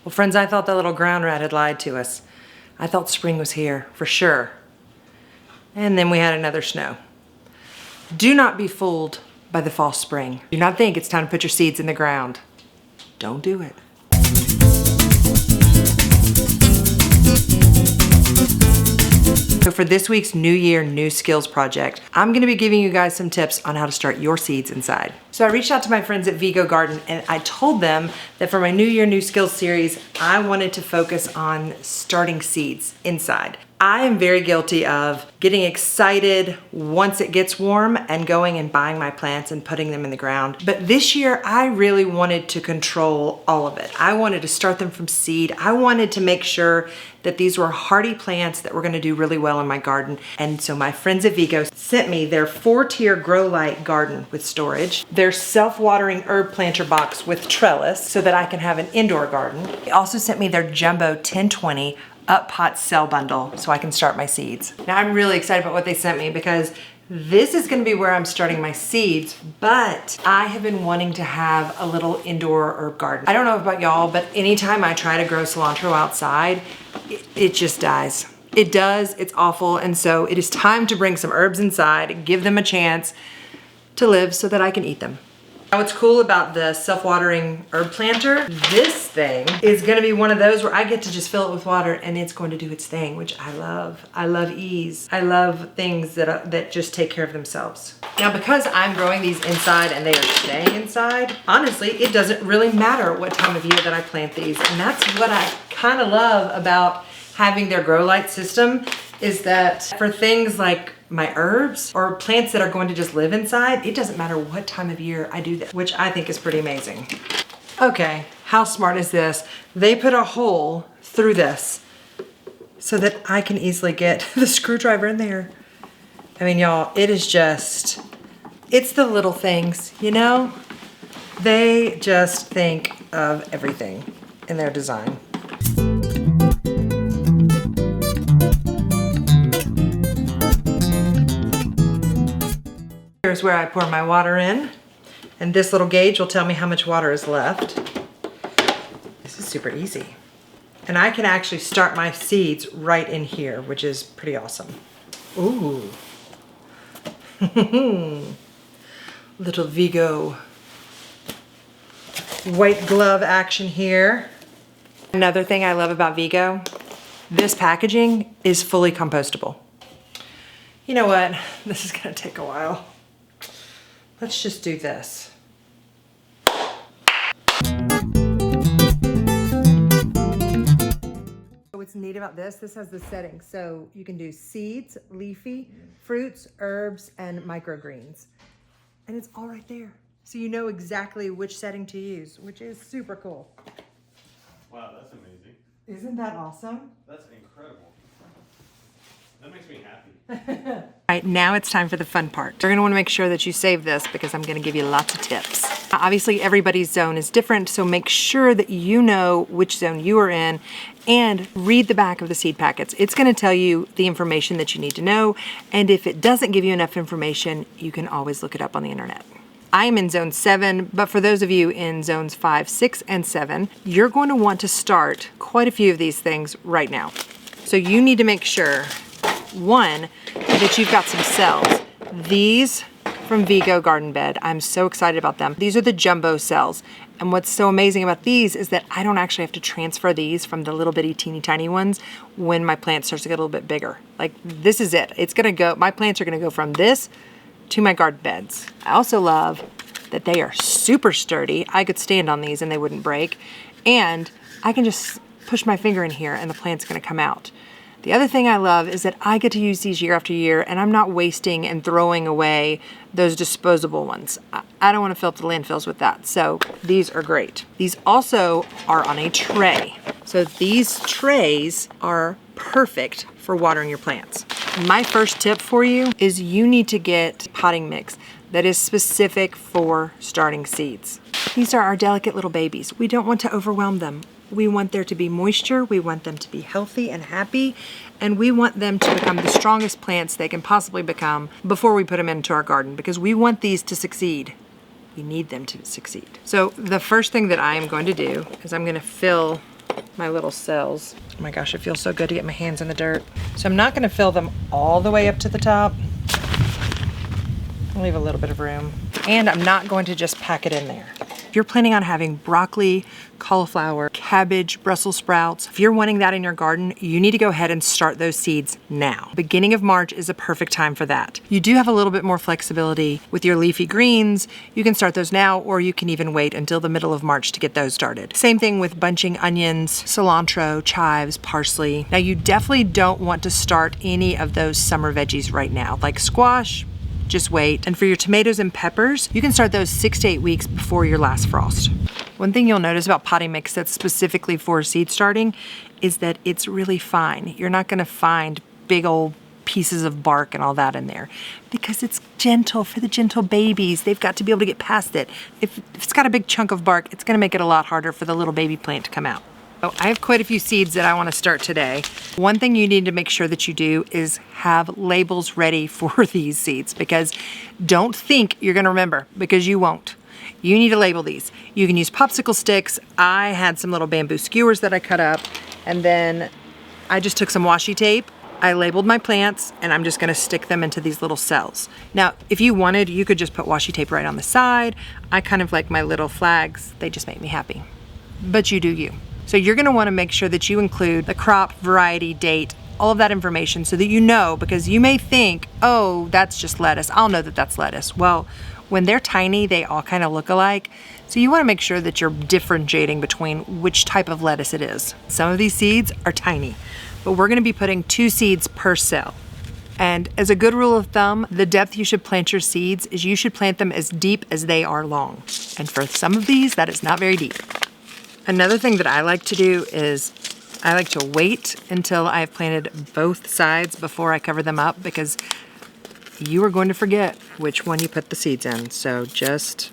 Well, friends, I thought the little ground rat had lied to us. I thought spring was here, for sure. And then we had another snow. Do not be fooled by the false spring. Do not think it's time to put your seeds in the ground. Don't do it. So for this week's New Year, New Skills project, I'm gonna be giving you guys some tips on how to start your seeds inside. So I reached out to my friends at Vego Garden and I told them that for my New Year, New Skills series, I wanted to focus on starting seeds inside. I am very guilty of getting excited once it gets warm and going and buying my plants and putting them in the ground. But this year, I really wanted to control all of it. I wanted to start them from seed. I wanted to make sure that these were hardy plants that were gonna do really well in my garden. And so my friends at Vego sent me their 4-tier grow light garden with storage, their self-watering herb planter box with trellis so that I can have an indoor garden. They also sent me their jumbo 1020 up pot cell bundle so I can start my seeds. Now I'm really excited about what they sent me because this is gonna be where I'm starting my seeds, but I have been wanting to have a little indoor herb garden. I don't know about y'all, but anytime I try to grow cilantro outside, it just dies. It does, it's awful, and so it is time to bring some herbs inside, give them a chance to live so that I can eat them. Now what's cool about the self-watering herb planter, this thing is gonna be one of those where I get to just fill it with water and it's going to do its thing, which I love. I love ease. I love things that just take care of themselves. Now because I'm growing these inside and they are staying inside, honestly, it doesn't really matter what time of year that I plant these. And that's what I kind of love about having their grow light system, is that for things like my herbs or plants that are going to just live inside, it doesn't matter what time of year I do this, which I think is pretty amazing. Okay, how smart is this? They put a hole through this so that I can easily get the screwdriver in there. I mean, y'all, it is just, it's the little things, you know? They just think of everything in their design. Here's where I pour my water in, and this little gauge will tell me how much water is left. This is super easy. And I can actually start my seeds right in here, which is pretty awesome. Ooh. Little Vego white glove action here. Another thing I love about Vego, this packaging is fully compostable. You know what? This is gonna take a while. Let's just do this. What's neat about this has the settings. So you can do seeds, leafy, fruits, herbs, and microgreens. And it's all right there. So you know exactly which setting to use, which is super cool. Wow, that's amazing. Isn't that awesome? That's incredible. That makes me happy. All right, now it's time for the fun part. You're gonna wanna make sure that you save this because I'm gonna give you lots of tips. Obviously, everybody's zone is different, so make sure that you know which zone you are in and read the back of the seed packets. It's gonna tell you the information that you need to know, and if it doesn't give you enough information, you can always look it up on the internet. I am in zone 7, but for those of you in zones 5, 6, and 7, you're going to want to start quite a few of these things right now. So you need to make sure, one, that you've got some cells. These from Vego Garden Bed, I'm so excited about them. These are the jumbo cells. And what's so amazing about these is that I don't actually have to transfer these from the little bitty teeny tiny ones when my plant starts to get a little bit bigger. Like, this is it. It's gonna go, my plants are gonna go from this to my garden beds. I also love that they are super sturdy. I could stand on these and they wouldn't break. And I can just push my finger in here and the plant's gonna come out. The other thing I love is that I get to use these year after year and I'm not wasting and throwing away those disposable ones. I don't want to fill up the landfills with that. So these are great. These also are on a tray. So these trays are perfect for watering your plants. My first tip for you is you need to get potting mix that is specific for starting seeds. These are our delicate little babies. We don't want to overwhelm them. We want there to be moisture, we want them to be healthy and happy, and we want them to become the strongest plants they can possibly become before we put them into our garden, because we want these to succeed. We need them to succeed. So the first thing that I am going to do is I'm going to fill my little cells. Oh my gosh, it feels so good to get my hands in the dirt. So I'm not gonna fill them all the way up to the top. I'll leave a little bit of room. And I'm not going to just pack it in there. If you're planning on having broccoli, cauliflower, cabbage, Brussels sprouts, if you're wanting that in your garden, you need to go ahead and start those seeds now. Beginning of March is a perfect time for that. You do have a little bit more flexibility with your leafy greens. You can start those now, or you can even wait until the middle of March to get those started. Same thing with bunching onions, cilantro, chives, parsley. Now you definitely don't want to start any of those summer veggies right now, like squash. Just wait. And for your tomatoes and peppers, you can start those 6 to 8 weeks before your last frost. One thing you'll notice about potting mix that's specifically for seed starting is that it's really fine. You're not gonna find big old pieces of bark and all that in there because it's gentle for the gentle babies. They've got to be able to get past it. If it's got a big chunk of bark, it's gonna make it a lot harder for the little baby plant to come out. Oh, I have quite a few seeds that I want to start today. One thing you need to make sure that you do is have labels ready for these seeds, because don't think you're going to remember, because you won't. You need to label these. You can use popsicle sticks. I had some little bamboo skewers that I cut up, and then I just took some washi tape. I labeled my plants, and I'm just going to stick them into these little cells. Now, if you wanted, you could just put washi tape right on the side. I kind of like my little flags. They just make me happy. But you do you. So you're gonna wanna make sure that you include the crop, variety, date, all of that information so that you know, because you may think, oh, that's just lettuce. I'll know that that's lettuce. Well, when they're tiny, they all kind of look alike. So you wanna make sure that you're differentiating between which type of lettuce it is. Some of these seeds are tiny, but we're gonna be putting 2 seeds per cell. And as a good rule of thumb, the depth you should plant your seeds is you should plant them as deep as they are long. And for some of these, that is not very deep. Another thing that I like to do is I like to wait until I've planted both sides before I cover them up, because you are going to forget which one you put the seeds in. So just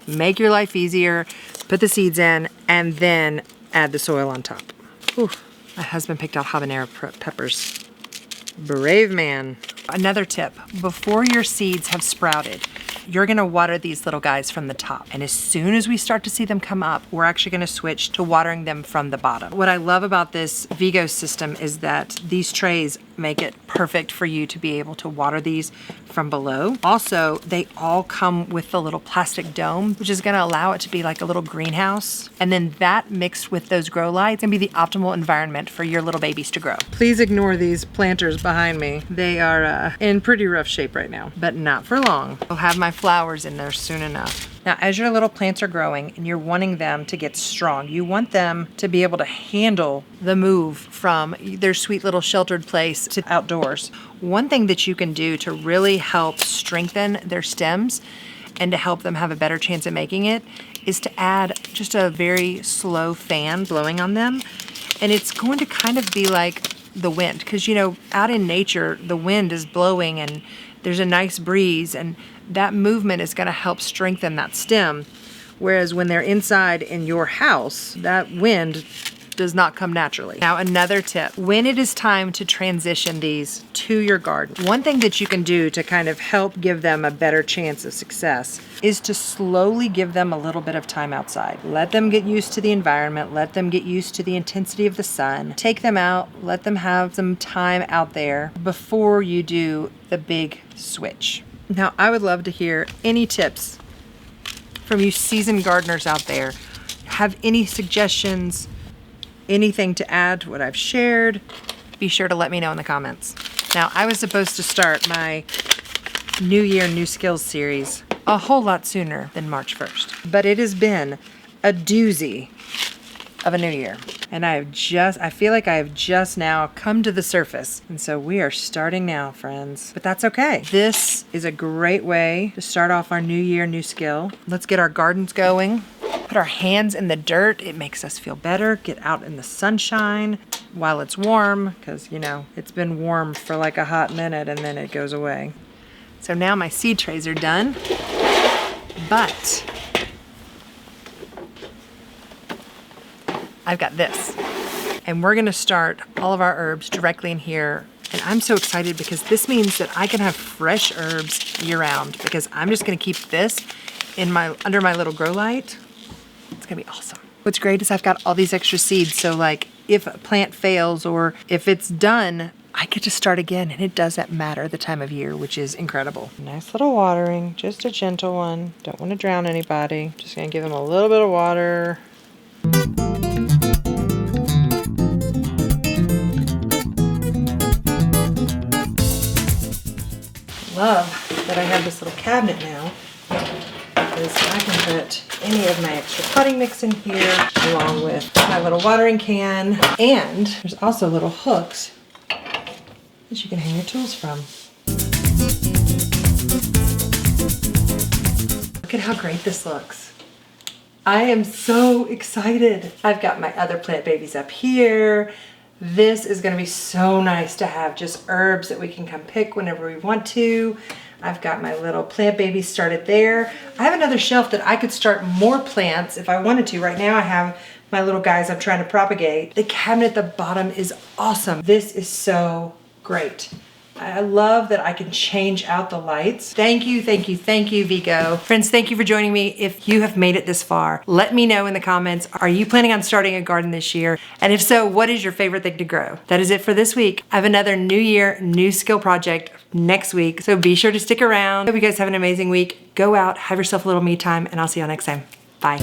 make your life easier, put the seeds in, and then add the soil on top. Ooh, my husband picked out habanero peppers. Brave man. Another tip, before your seeds have sprouted, you're gonna water these little guys from the top. And as soon as we start to see them come up, we're actually gonna switch to watering them from the bottom. What I love about this Vego system is that these trays make it perfect for you to be able to water these from below. Also, they all come with the little plastic dome, which is gonna allow it to be like a little greenhouse. And then that mixed with those grow lights can be the optimal environment for your little babies to grow. Please ignore these planters behind me. They are in pretty rough shape right now, but not for long. I'll have my flowers in there soon enough. Now, as your little plants are growing and you're wanting them to get strong, you want them to be able to handle the move from their sweet little sheltered place to outdoors. One thing that you can do to really help strengthen their stems and to help them have a better chance at making it is to add just a very slow fan blowing on them. And it's going to kind of be like the wind, because you know, out in nature, the wind is blowing and there's a nice breeze, and that movement is going to help strengthen that stem. Whereas when they're inside in your house, that wind does not come naturally. Now, another tip, when it is time to transition these to your garden, one thing that you can do to kind of help give them a better chance of success is to slowly give them a little bit of time outside. Let them get used to the environment, let them get used to the intensity of the sun, take them out, let them have some time out there before you do the big switch. Now, I would love to hear any tips from you seasoned gardeners out there. Have any suggestions, anything to add to what I've shared? Be sure to let me know in the comments. Now, I was supposed to start my New Year, New Skills series a whole lot sooner than March 1st, but it has been a doozy of a new year. And I feel like I have just now come to the surface. And so we are starting now, friends. But that's okay. This is a great way to start off our new year, new skill. Let's get our gardens going. Put our hands in the dirt. It makes us feel better. Get out in the sunshine while it's warm, because you know, it's been warm for like a hot minute and then it goes away. So now my seed trays are done, but I've got this. And we're gonna start all of our herbs directly in here. And I'm so excited because this means that I can have fresh herbs year round, because I'm just gonna keep this in under my little grow light. It's gonna be awesome. What's great is I've got all these extra seeds, so like if a plant fails or if it's done, I get to start again, and it doesn't matter the time of year, which is incredible. Nice little watering, just a gentle one. Don't want to drown anybody. Just gonna give them a little bit of water. Love that I have this little cabinet now, because I can put any of my extra potting mix in here, along with my little watering can, and there's also little hooks that you can hang your tools from. Look at how great this looks. I am so excited. I've got my other plant babies up here. This is gonna be so nice to have just herbs that we can come pick whenever we want to. I've got my little plant babies started there. I have another shelf that I could start more plants if I wanted to. Right now I have my little guys I'm trying to propagate. The cabinet at the bottom is awesome. This is so great. I love that I can change out the lights. Thank you, thank you, thank you, Vego. Friends, thank you for joining me. If you have made it this far, let me know in the comments, are you planning on starting a garden this year? And if so, what is your favorite thing to grow? That is it for this week. I have another new year, new skill project next week, so be sure to stick around. Hope you guys have an amazing week. Go out, have yourself a little me time, and I'll see y'all next time. Bye.